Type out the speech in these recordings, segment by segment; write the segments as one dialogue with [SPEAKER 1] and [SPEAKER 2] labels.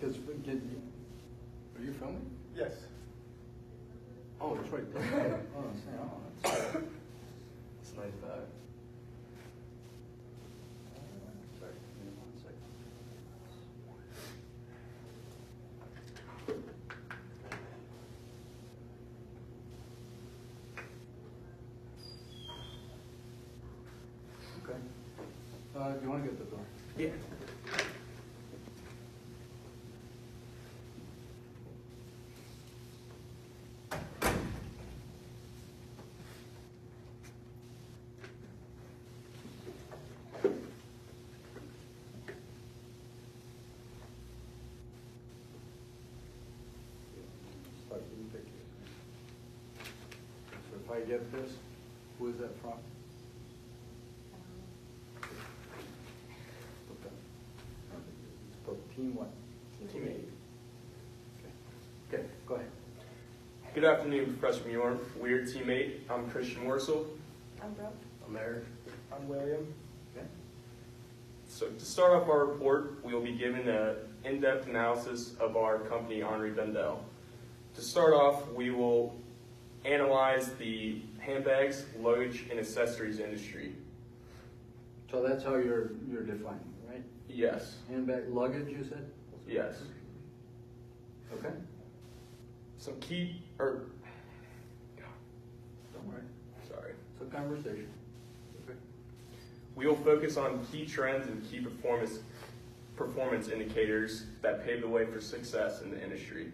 [SPEAKER 1] Because, are you filming?
[SPEAKER 2] Yes.
[SPEAKER 1] Oh, it's right there. Oh, that's a nice bag. Sorry, give me 1 second. Okay. Do you want to get the door?
[SPEAKER 2] Yeah.
[SPEAKER 1] Start with the picture. So if I get this, who is that from? Okay. It's called Team what?
[SPEAKER 2] Team 8.
[SPEAKER 1] Okay, go ahead.
[SPEAKER 2] Good afternoon, Professor Muir. We're Team 8. I'm Christian Morsel.
[SPEAKER 3] I'm Brooke.
[SPEAKER 1] I'm Eric.
[SPEAKER 4] I'm William.
[SPEAKER 1] Okay.
[SPEAKER 2] So to start off our report, we will be given an in-depth analysis of our company, Henri Bendel. To start off, we will analyze the handbags, luggage, and accessories industry.
[SPEAKER 1] So that's how you're defining, right?
[SPEAKER 2] Yes.
[SPEAKER 1] Handbag, luggage, you said?
[SPEAKER 2] Yes.
[SPEAKER 1] Okay.
[SPEAKER 2] Some key,
[SPEAKER 1] Don't worry.
[SPEAKER 2] sorry.
[SPEAKER 1] It's a conversation. Okay.
[SPEAKER 2] We will focus on key trends and key performance indicators that pave the way for success in the industry.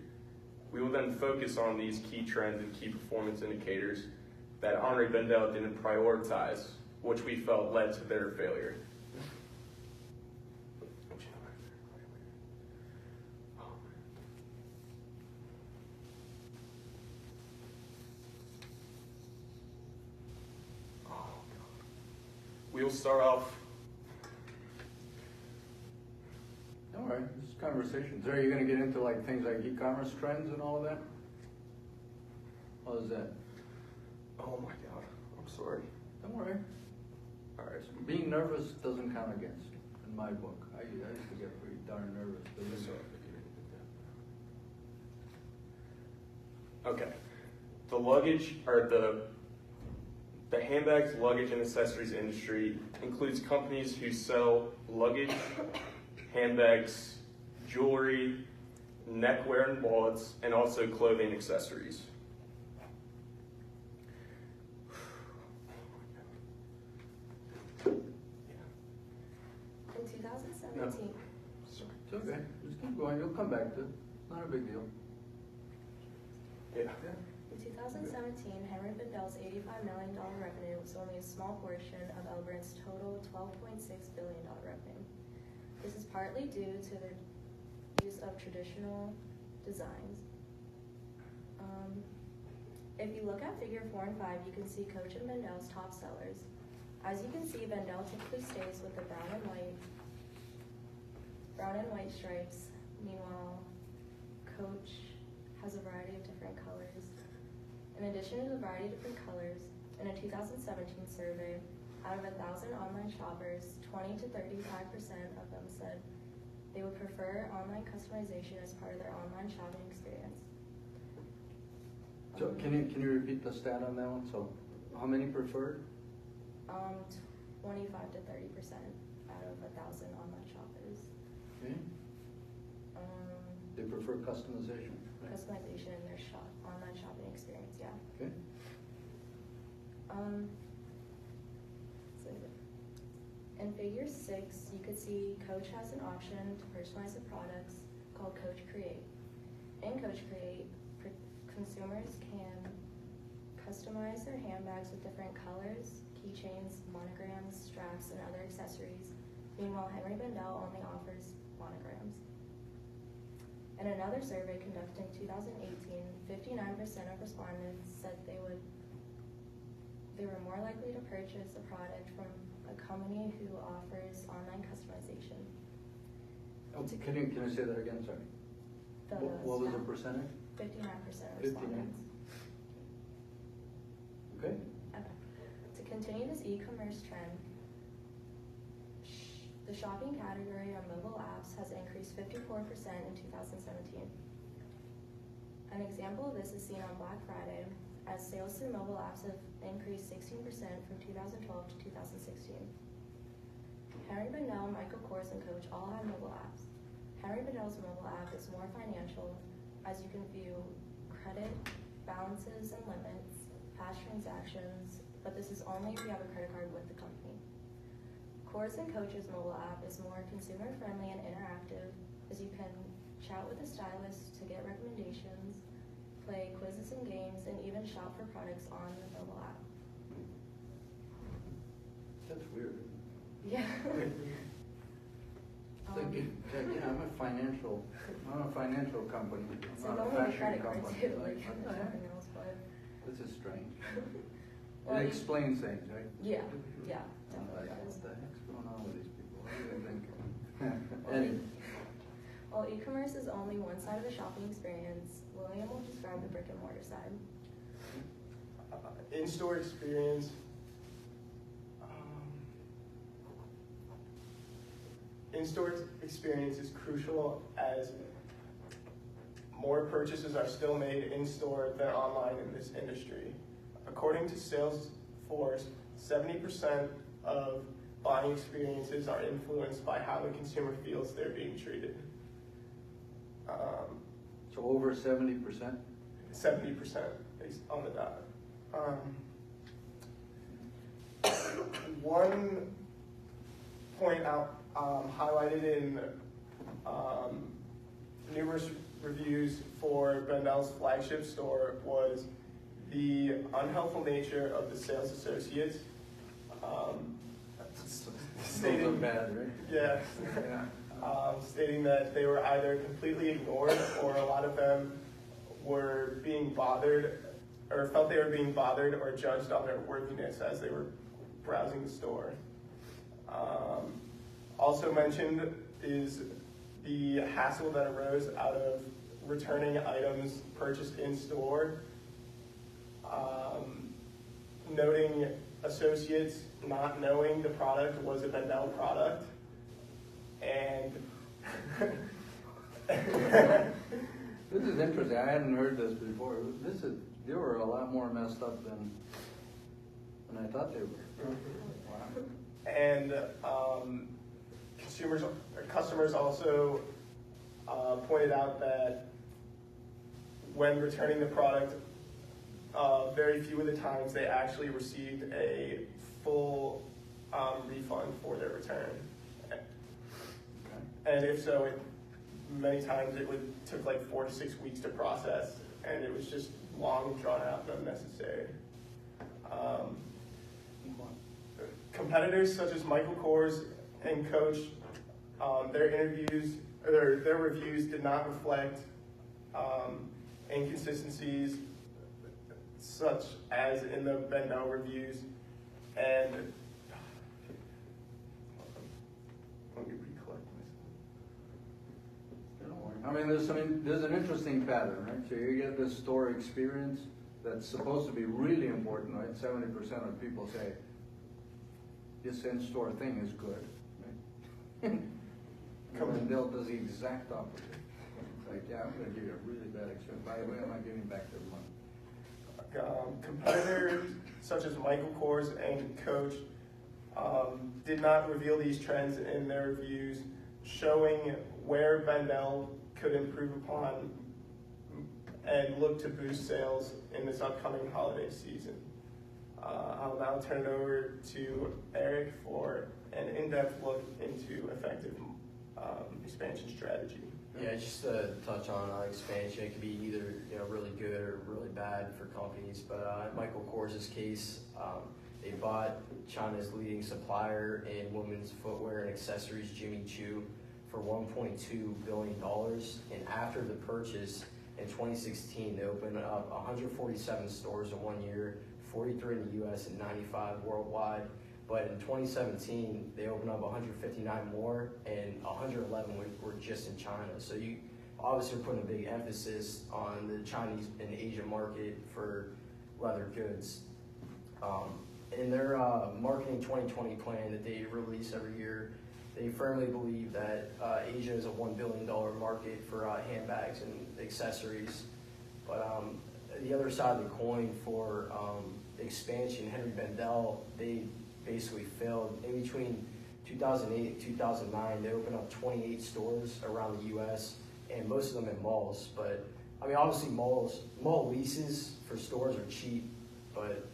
[SPEAKER 2] We will then focus on these key trends and key performance indicators that Henri Bendel didn't prioritize, which we felt led to their failure. We will start off.
[SPEAKER 1] All right, this is conversation. So are you going to get into like things like e-commerce trends and all of that? How is that?
[SPEAKER 2] Oh my God, I'm sorry.
[SPEAKER 1] Don't worry.
[SPEAKER 2] All right.
[SPEAKER 1] Being nervous doesn't count against you, in my book. I used to get pretty darn nervous.
[SPEAKER 2] Okay. The luggage, or the handbags, luggage, and accessories industry includes companies who sell luggage, handbags, jewelry, neckwear and wallets, and also clothing accessories.
[SPEAKER 3] In 2017,
[SPEAKER 2] Sorry.
[SPEAKER 1] It's okay. Just keep going. You'll come back to it. Not a big deal.
[SPEAKER 2] Yeah.
[SPEAKER 3] in 2017, Henri Bendel's $85 million revenue was only a small portion of Elbran's total $12.6 billion revenue. This is partly due to the use of traditional designs. If you look at figure 4 and 5, you can see Coach and Bendel's top sellers. As you can see, Bendel typically stays with the brown and white stripes. Meanwhile, Coach has a variety of different colors. In addition to the variety of different colors, in a 2017 survey, out of 1,000 online shoppers, 20 to 35% of them said they would prefer online customization as part of their online shopping experience.
[SPEAKER 1] So can you repeat the stat on that one? So how many preferred?
[SPEAKER 3] 25 to 30% out of 1,000 online shoppers.
[SPEAKER 1] Okay. They prefer customization. Right?
[SPEAKER 3] Customization in their online shopping experience, yeah.
[SPEAKER 1] Okay.
[SPEAKER 3] So in figure 6, you could see Coach has an option to personalize the products called Coach Create. In Coach Create, consumers can customize their handbags with different colors, keychains, monograms, straps, and other accessories. Meanwhile, Henri Bendel only offers monograms. In another survey conducted in 2018, 59% of respondents said they were more likely to purchase a product from a company who offers online customization.
[SPEAKER 1] Oh, can you say that again? Sorry. What was the percentage?
[SPEAKER 3] 59% of respondents.
[SPEAKER 1] Okay.
[SPEAKER 3] Okay. To continue this e-commerce trend, The shopping category on mobile apps has increased 54% in 2017. An example of this is seen on Black Friday, as sales through mobile apps have increased 16% from 2012 to 2016. Henry Bendel, Michael Kors, and Coach all have mobile apps. Henry Bendel's mobile app is more financial, as you can view credit, balances and limits, past transactions, but this is only if you have a credit card with the company. Kors and Coach's mobile app is more consumer-friendly and interactive, as you can chat with a stylist to get recommendations, play quizzes and games, and even shop for products on the mobile app.
[SPEAKER 1] That's weird.
[SPEAKER 3] Yeah.
[SPEAKER 1] Yeah, I'm a financial company.
[SPEAKER 3] It's
[SPEAKER 1] I'm
[SPEAKER 3] like
[SPEAKER 1] not a
[SPEAKER 3] only the
[SPEAKER 1] fashion
[SPEAKER 3] credit card
[SPEAKER 1] company.
[SPEAKER 3] too, like
[SPEAKER 1] What the heck?
[SPEAKER 3] nothing else, but.
[SPEAKER 1] This is strange.
[SPEAKER 3] Well,
[SPEAKER 1] It explains things, right?
[SPEAKER 3] Yeah,
[SPEAKER 1] I'm
[SPEAKER 3] definitely
[SPEAKER 1] like,
[SPEAKER 3] does.
[SPEAKER 1] what the heck's going on with these people? What do they think? Anyway,
[SPEAKER 3] While e-commerce is only one side of the shopping experience, William will describe the brick and mortar side.
[SPEAKER 4] In-store experience. In-store experience is crucial, as more purchases are still made in-store than online in this industry. According to Salesforce, 70% of buying experiences are influenced by how the consumer feels they're being treated.
[SPEAKER 1] so over 70%?
[SPEAKER 4] 70% based on the data. One point out highlighted in numerous reviews for Bendel's flagship store was the unhelpful nature of the sales associates.
[SPEAKER 1] Stating bad, right?
[SPEAKER 4] Yeah.
[SPEAKER 1] Yeah.
[SPEAKER 4] Stating that they were either completely ignored, or a lot of them were being bothered, or felt they were being bothered or judged on their worthiness as they were browsing the store. Also mentioned is the hassle that arose out of returning items purchased in store, noting associates not knowing the product was a Bendel product, and
[SPEAKER 1] This is interesting. I hadn't heard this before. They were a lot more messed up than I thought they were. Wow.
[SPEAKER 4] and customers also pointed out that when returning the product, very few of the times they actually received a full refund for their return.
[SPEAKER 1] Okay.
[SPEAKER 4] And if so, many times it took like 4 to 6 weeks to process, and it was just long, drawn out, and unnecessary. Competitors such as Michael Kors and Coach, their reviews did not reflect inconsistencies such as in the Bendel reviews, and let me recollect myself.
[SPEAKER 1] Don't worry. I mean, there's an interesting pattern, right? So you get this store experience that's supposed to be really important, right? 70% of people say this in-store thing is good, right? Bendel does the exact opposite. It's like, yeah, I'm going to give you a really bad experience. By the way, I'm not giving back their money.
[SPEAKER 4] Competitors such as Michael Kors and Coach did not reveal these trends in their reviews, showing where Bendel could improve upon and look to boost sales in this upcoming holiday season. I'll now turn it over to Eric for an in-depth look into effective expansion strategy.
[SPEAKER 5] Yeah, just to touch on expansion, it could be either really good or really bad for companies. But in Michael Kors' case, they bought China's leading supplier in women's footwear and accessories, Jimmy Choo, for $1.2 billion. And after the purchase in 2016, they opened up 147 stores in 1 year, 43 in the U.S. and 95 worldwide. But in 2017, they opened up 159 more, and 111 were just in China. So you obviously are putting a big emphasis on the Chinese and Asian market for leather goods. In their marketing 2020 plan that they release every year, they firmly believe that Asia is a $1 billion market for handbags and accessories. But the other side of the coin for expansion, Henry Bendel, they basically failed. In between 2008 and 2009, they opened up 28 stores around the U.S., and most of them in malls. But I mean, obviously mall leases for stores are cheap, but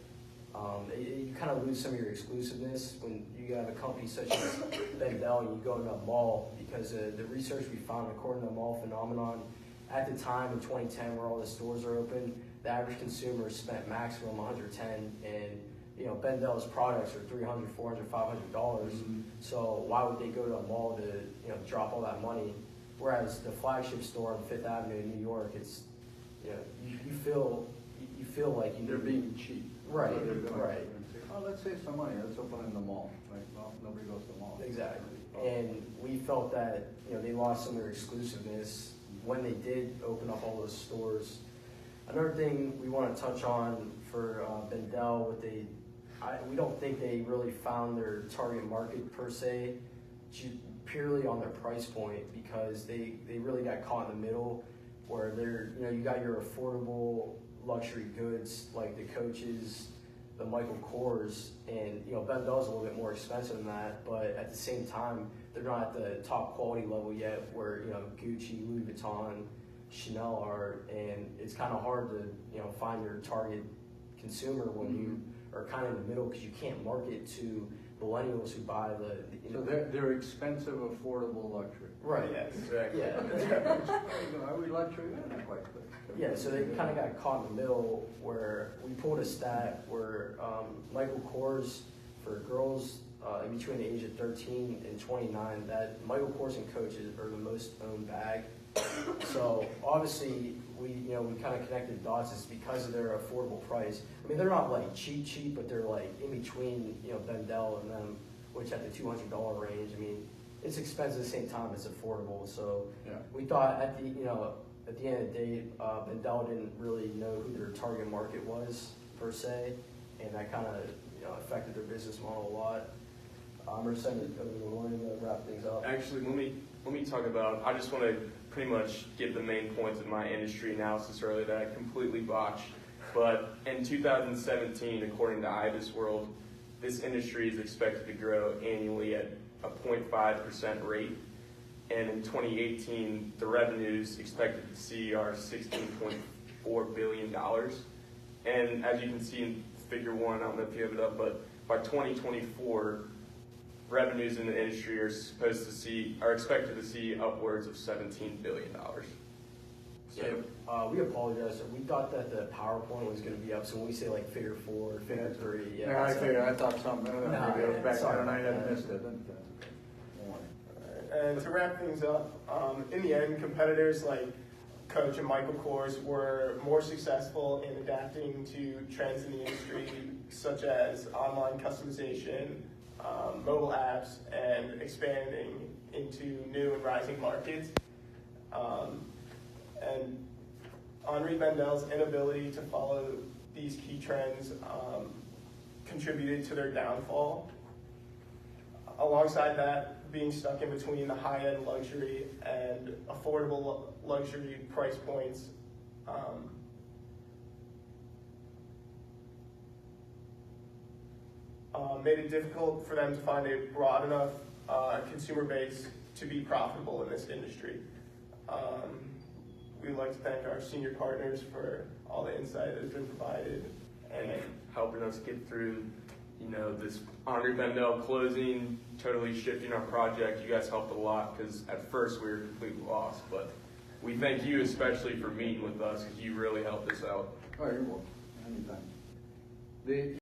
[SPEAKER 5] you kind of lose some of your exclusiveness when you have a company such as Bendel and you go into a mall, because the research we found, according to the mall phenomenon, at the time in 2010 where all the stores are open, the average consumer spent maximum $110, and Bendel's products are $300, $400, $500. So why would they go to a mall to drop all that money? Whereas the flagship store on Fifth Avenue in New York, it's you feel like
[SPEAKER 1] They're being cheap.
[SPEAKER 5] Right,
[SPEAKER 1] So they're going
[SPEAKER 5] right.
[SPEAKER 1] and say, oh, let's save some money, let's open in the mall. Like, well, nobody goes to the mall.
[SPEAKER 5] Exactly. And we felt that they lost some of their exclusiveness when they did open up all those stores. Another thing we want to touch on for Bendel, we don't think they really found their target market per se, purely on their price point, because they really got caught in the middle, where you got your affordable luxury goods like the Coaches, the Michael Kors, and Bendel's a little bit more expensive than that, but at the same time they're not at the top quality level yet where Gucci, Louis Vuitton, Chanel are, and it's kind of hard to find your target consumer when you are kind of in the middle, because you can't market to millennials who buy the
[SPEAKER 1] So they're expensive, affordable luxury.
[SPEAKER 5] right.
[SPEAKER 4] Yes.
[SPEAKER 2] Exactly.
[SPEAKER 5] Yeah.
[SPEAKER 1] Are we luxury? Not quite. But
[SPEAKER 5] Yeah, so they kind of got caught in the middle, where we pulled a stat where Michael Kors, for girls in between the age of 13 and 29, that Michael Kors and Coaches are the most owned bag. So obviously we kind of connected dots. It's because of their affordable price. I mean, they're not like cheap, but they're like in between Bendel and them, which at the $200 range. I mean, it's expensive at the same time it's affordable. So
[SPEAKER 1] yeah.
[SPEAKER 5] we thought at the end of the day, Bendel didn't really know who their target market was per se, and that kind of affected their business model a lot. I'm going to send it over to Lauren to wrap things up.
[SPEAKER 2] Actually, let me talk about. I just want to pretty much give the main points of my industry analysis earlier that I completely botched. But in 2017, according to IBIS World, this industry is expected to grow annually at a 0.5% rate. And in 2018, the revenues expected to see are $16.4 billion. And as you can see in figure 1, I don't know if you have it up, but by 2024, revenues in the industry are expected to see upwards of $17 billion.
[SPEAKER 5] So we apologize. We thought that the PowerPoint was going to be up, so when we say like figure 4, figure 3,
[SPEAKER 1] Yeah, I figured. I thought something. Maybe it was back
[SPEAKER 5] sorry
[SPEAKER 1] there, and I
[SPEAKER 5] about
[SPEAKER 1] had
[SPEAKER 5] that.
[SPEAKER 1] missed it.
[SPEAKER 4] And to wrap things up, in the end, competitors like Coach and Michael Kors were more successful in adapting to trends in the industry, such as online customization, mobile apps, and expanding into new and rising markets. And Henri Bendel's inability to follow these key trends contributed to their downfall. Alongside that, being stuck in between the high-end luxury and affordable luxury price points made it difficult for them to find a broad enough consumer base to be profitable in this industry. We'd like to thank our senior partners for all the insight that has been provided
[SPEAKER 2] And helping us get through, this Henri Bendel closing, totally shifting our project. You guys helped a lot, because at first we were completely lost. But we thank you especially for meeting with us, because you really helped us out.
[SPEAKER 1] Oh, you're welcome. Anytime.